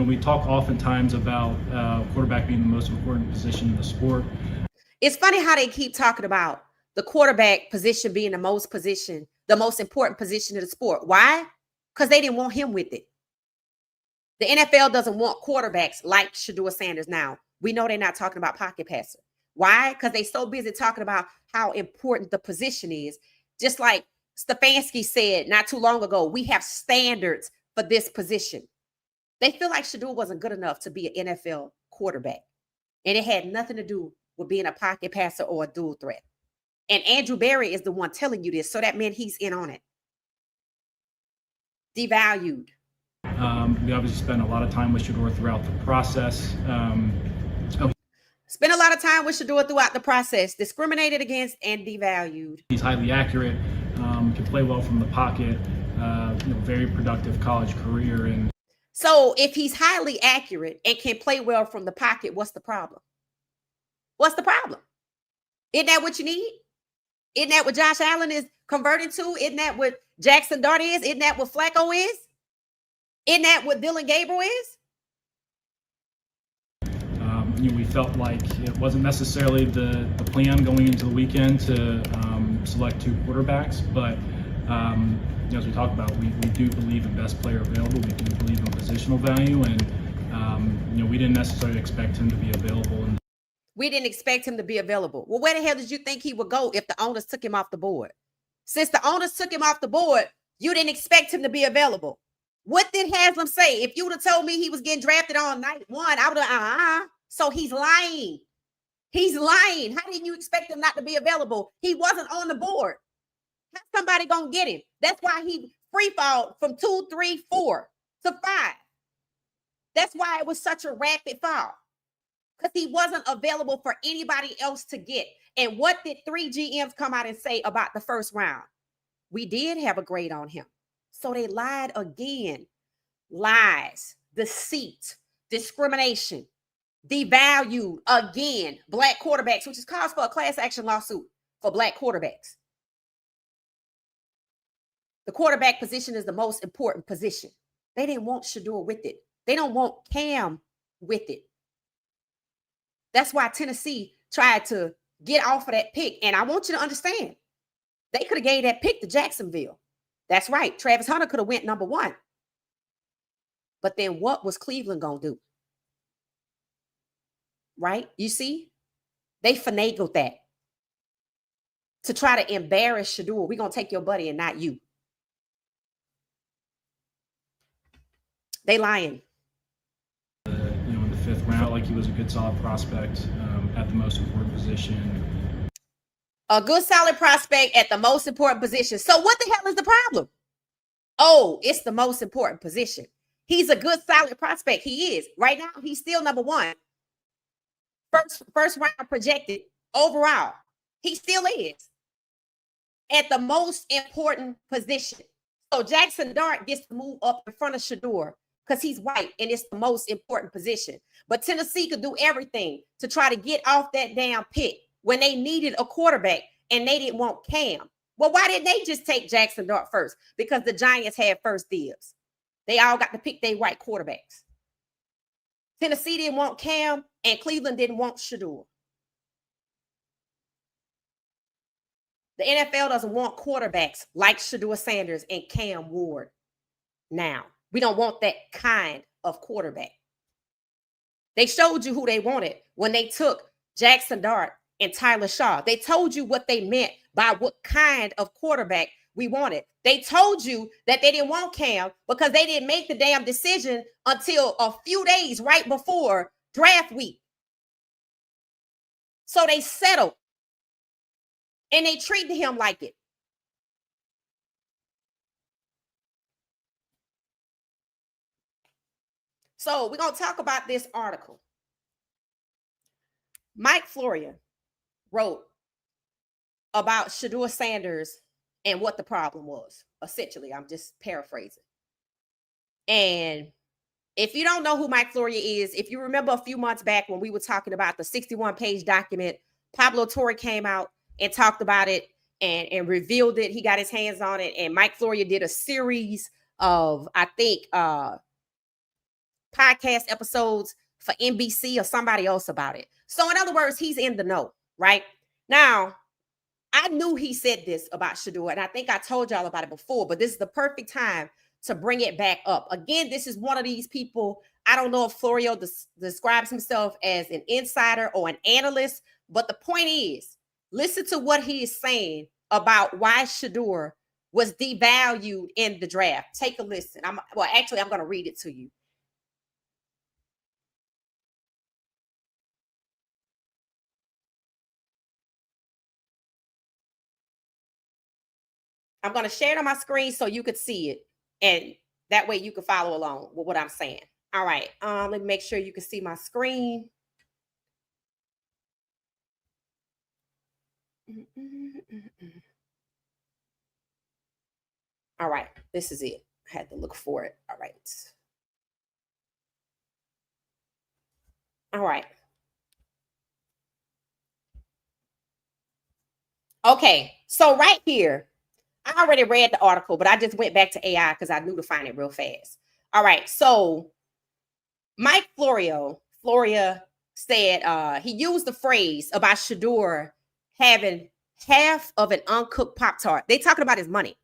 we talk oftentimes about quarterback being the most important position in the sport. It's funny how they keep talking about the quarterback position being the most important position in the sport. Why? Because they didn't want him with it. The NFL doesn't want quarterbacks like Shedeur Sanders now. We know they're not talking about pocket passer. Why? Because they're so busy talking about how important the position is. Just like Stefanski said not too long ago, we have standards for this position. They feel like Shedeur wasn't good enough to be an NFL quarterback. And it had nothing to do with being a pocket passer or a dual threat. And Andrew Berry is the one telling you this. So that meant he's in on it. Devalued. We obviously spent a lot of time with Shedeur throughout the process. Spent a lot of time with Shedeur throughout the process, discriminated against and devalued. He's highly accurate, can play well from the pocket, very productive college career. And so if he's highly accurate and can play well from the pocket, what's the problem? What's the problem? Isn't that what you need? Isn't that what Josh Allen is converting to? Isn't that what Jackson Dart is? Isn't that what Flacco is? Isn't that what Dylan Gabriel is? We felt like it wasn't necessarily the plan going into the weekend to select two quarterbacks, but as we talked about, we do believe in best player available. We do believe in positional value, and we didn't necessarily expect him to be available. We didn't expect him to be available. Well, where the hell did you think he would go if the owners took him off the board? Since the owners took him off the board, you didn't expect him to be available. What did Haslam say? If you would have told me he was getting drafted on night one, I would have, So he's lying. He's lying. How did you expect him not to be available? He wasn't on the board. How's somebody going to get him? That's why he free fall from 2, 3, 4 to 5. That's why it was such a rapid fall. Because he wasn't available for anybody else to get. And what did 3 GMs come out and say about the first round? We did have a grade on him. So they lied again. Lies, deceit, discrimination, devalued again black quarterbacks, which is cause for a class action lawsuit for black quarterbacks. The quarterback position is the most important position. They didn't want Shedeur with it. They don't want Cam with it. That's why Tennessee tried to get off of that pick. And I want you to understand, they could have gave that pick to Jacksonville. That's right. Travis Hunter could have went number 1. But then what was Cleveland going to do? Right? You see? They finagled that to try to embarrass Shedeur. We're going to take your buddy and not you. They lying. In the 5th round, like he was a good, solid prospect at the most important position. A good, solid prospect at the most important position. So what the hell is the problem? Oh, it's the most important position. He's a good, solid prospect. He is. Right now, he's still number 1. First round projected overall. He still is at the most important position. So Jackson Dart gets to move up in front of Shedeur because he's white and it's the most important position. But Tennessee could do everything to try to get off that damn pick when they needed a quarterback and they didn't want Cam. Well, why didn't they just take Jackson Dart first? Because the Giants had first dibs. They all got to pick their white quarterbacks. Tennessee didn't want Cam and Cleveland didn't want Shedeur. The NFL doesn't want quarterbacks like Shedeur Sanders and Cam Ward now. We don't want that kind of quarterback. They showed you who they wanted when they took Jackson Dart and Tyler Shaw. They told you what they meant by what kind of quarterback we wanted. They told you that they didn't want Cam because they didn't make the damn decision until a few days right before draft week. So they settled and they treated him like it. So we're going to talk about this article. Mike Florio wrote about Shedeur Sanders and what the problem was. Essentially, I'm just paraphrasing. And if you don't know who Mike Florio is, if you remember a few months back when we were talking about the 61-page document, Pablo Torre came out and talked about it and revealed it. He got his hands on it. And Mike Florio did a series of, I think, podcast episodes for NBC or somebody else about it. So in other words, he's in the know, right? Now, I knew he said this about Shedeur, and I think I told y'all about it before, but this is the perfect time to bring it back up. Again, this is one of these people. I don't know if Florio describes himself as an insider or an analyst, but the point is, listen to what he is saying about why Shedeur was devalued in the draft. Take a listen. I'm going to read it to you. I'm going to share it on my screen so you could see it. And that way you can follow along with what I'm saying. All right. Let me make sure you can see my screen. All right. This is it. I had to look for it. All right. All right. Okay. So right here, I already read the article, but I just went back to AI because I knew to find it real fast. All right. So Mike Florio said he used the phrase about Shedeur having half of an uncooked Pop-Tart. They talking about his money.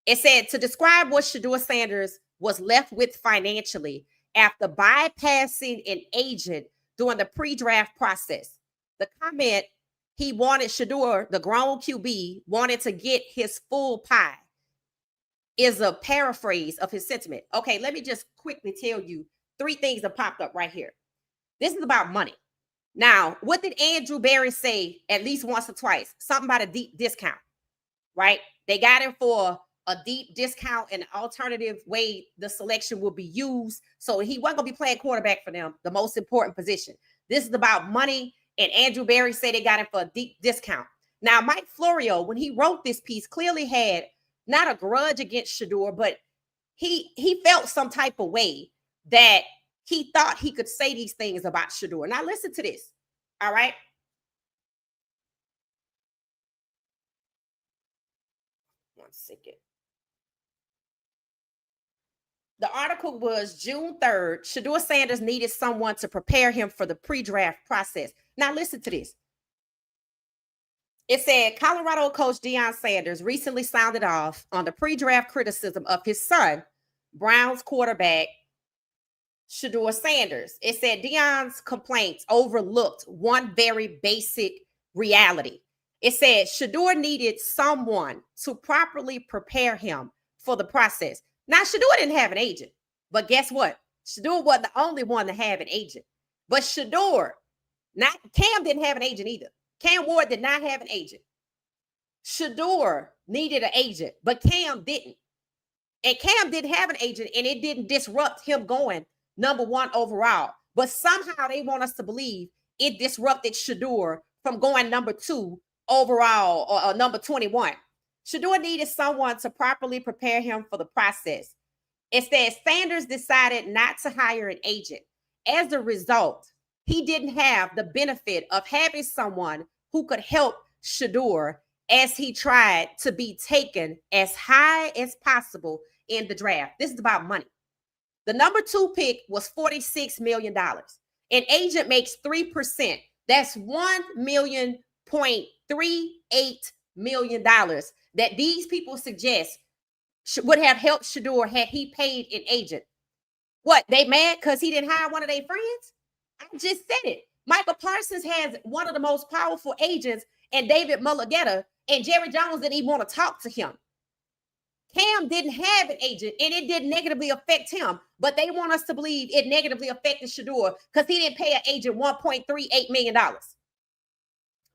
It said to describe what Shedeur Sanders was left with financially after bypassing an agent during the pre-draft process. The comment, he wanted Shedeur, the grown QB, wanted to get his full pie, is a paraphrase of his sentiment. Okay, let me just quickly tell you 3 things that popped up right here. This is about money. Now, what did Andrew Berry say at least once or twice? Something about a deep discount, right? They got him for a deep discount and an alternative way the selection will be used. So he wasn't going to be playing quarterback for them, the most important position. This is about money, and Andrew Berry said they got him for a deep discount. Now, Mike Florio, when he wrote this piece, clearly had not a grudge against Shedeur, but he felt some type of way that he thought he could say these things about Shedeur. Now, listen to this. All right. One second. The article was June 3rd. Shedeur Sanders needed someone to prepare him for the pre-draft process. Now, listen to this. It said Colorado coach Deion Sanders recently sounded off on the pre-draft criticism of his son, Browns quarterback Shedeur Sanders. It said Deion's complaints overlooked one very basic reality. It said Shedeur needed someone to properly prepare him for the process. Now, Shedeur didn't have an agent, but guess what? Shedeur wasn't the only one to have an agent. But Shedeur, not Cam didn't have an agent either. Cam Ward did not have an agent. Shedeur needed an agent, but Cam didn't. And Cam didn't have an agent, and it didn't disrupt him going number 1 overall. But somehow they want us to believe it disrupted Shedeur from going number 2 overall or number 21. Shedeur needed someone to properly prepare him for the process. It says Sanders decided not to hire an agent. As a result, he didn't have the benefit of having someone who could help Shedeur as he tried to be taken as high as possible in the draft. This is about money. The number 2 pick was $46 million. An agent makes 3%. That's $1.38 million that these people suggest would have helped Shedeur had he paid an agent. What, they mad because he didn't hire one of their friends? I just said it. Michael Parsons has one of the most powerful agents, and David Mulligetta, and Jerry Jones didn't even want to talk to him. Cam didn't have an agent, and it didn't negatively affect him, but they want us to believe it negatively affected Shedeur because he didn't pay an agent $1.38 million.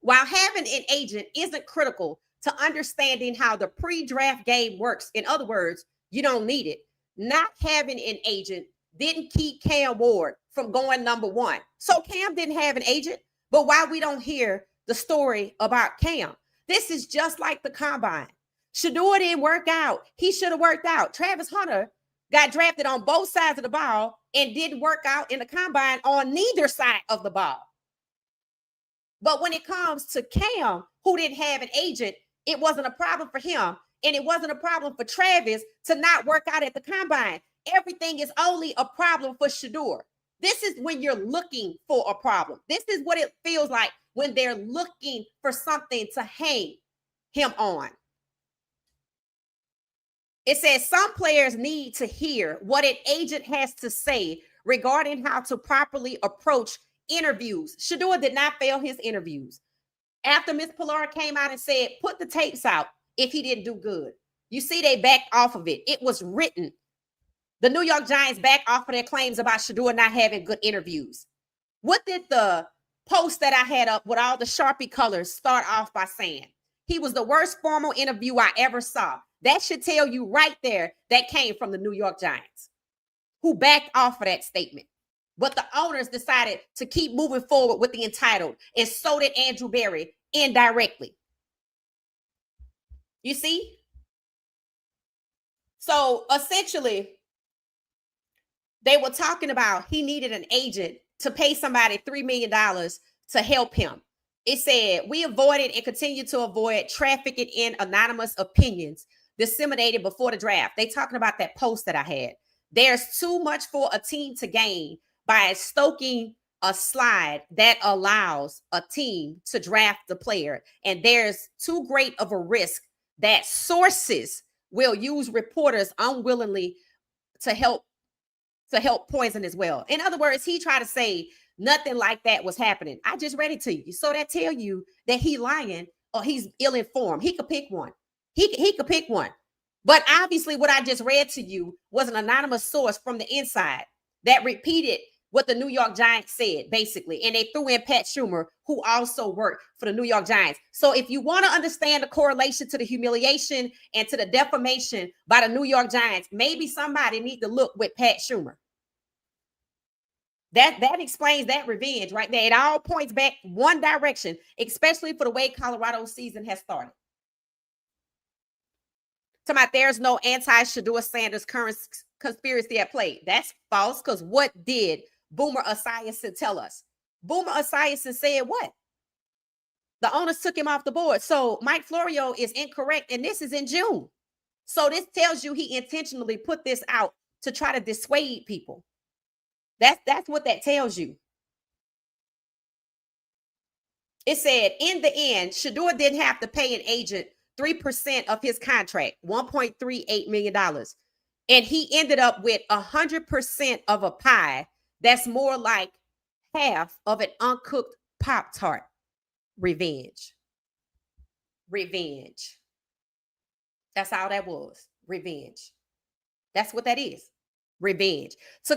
While having an agent isn't critical to understanding how the pre-draft game works, in other words, you don't need it. Not having an agent didn't keep Cam Ward from going number 1. So Cam didn't have an agent, but why we don't hear the story about Cam? This is just like the combine. Shedeur didn't work out. He should have worked out. Travis Hunter got drafted on both sides of the ball and didn't work out in the combine on neither side of the ball. But when it comes to Cam, who didn't have an agent, it wasn't a problem for him. And it wasn't a problem for Travis to not work out at the combine. everything is only a problem for Shedeur. This is when you're looking for a problem. This is what it feels like when they're looking for something to hang him on. It says some players need to hear what an agent has to say regarding how to properly approach interviews. Shedeur did not fail his interviews. After Ms. Pilar came out and said, put the tapes out if he didn't do good. You see, they backed off of it. It was written. The New York Giants backed off of their claims about Shedeur not having good interviews. What did the post that I had up with all the Sharpie colors start off by saying? He was the worst formal interview I ever saw. That should tell you right there that came from the New York Giants, who backed off of that statement. But the owners decided to keep moving forward with the entitled, and so did Andrew Berry indirectly. You see? So essentially, they were talking about he needed an agent to pay somebody $3 million to help him. It said, we avoided and continue to avoid trafficking in anonymous opinions disseminated before the draft. They talking about that post that I had. There's too much for a team to gain by stoking a slide that allows a team to draft the player. And there's too great of a risk that sources will use reporters unwillingly to help poison as well. In other words, he tried to say nothing like that was happening. I just read it to you. So that tell you that he lying or he's ill-informed. He could pick one. He could pick one. But obviously what I just read to you was an anonymous source from the inside that repeated what the New York Giants said, basically. And they threw in Pat Schumer, who also worked for the New York Giants. So if you want to understand the correlation to the humiliation and to the defamation by the New York Giants, maybe somebody need to look with Pat Schumer. That explains that revenge right there. It all points back one direction, especially for the way Colorado's season has started. Talking about there's no anti-Shedeur Sanders conspiracy at play. That's false, because what did Boomer Esiason tell us? Boomer Esiason said what? The owners took him off the board. So Mike Florio is incorrect, and this is in June. So this tells you he intentionally put this out to try to dissuade people. That's what that tells you. It said, in the end, Shedeur didn't have to pay an agent 3% of his contract, $1.38 million. And he ended up with 100% of a pie that's more like half of an uncooked Pop-Tart. Revenge. Revenge. That's all that was. Revenge. That's what that is. Revenge. So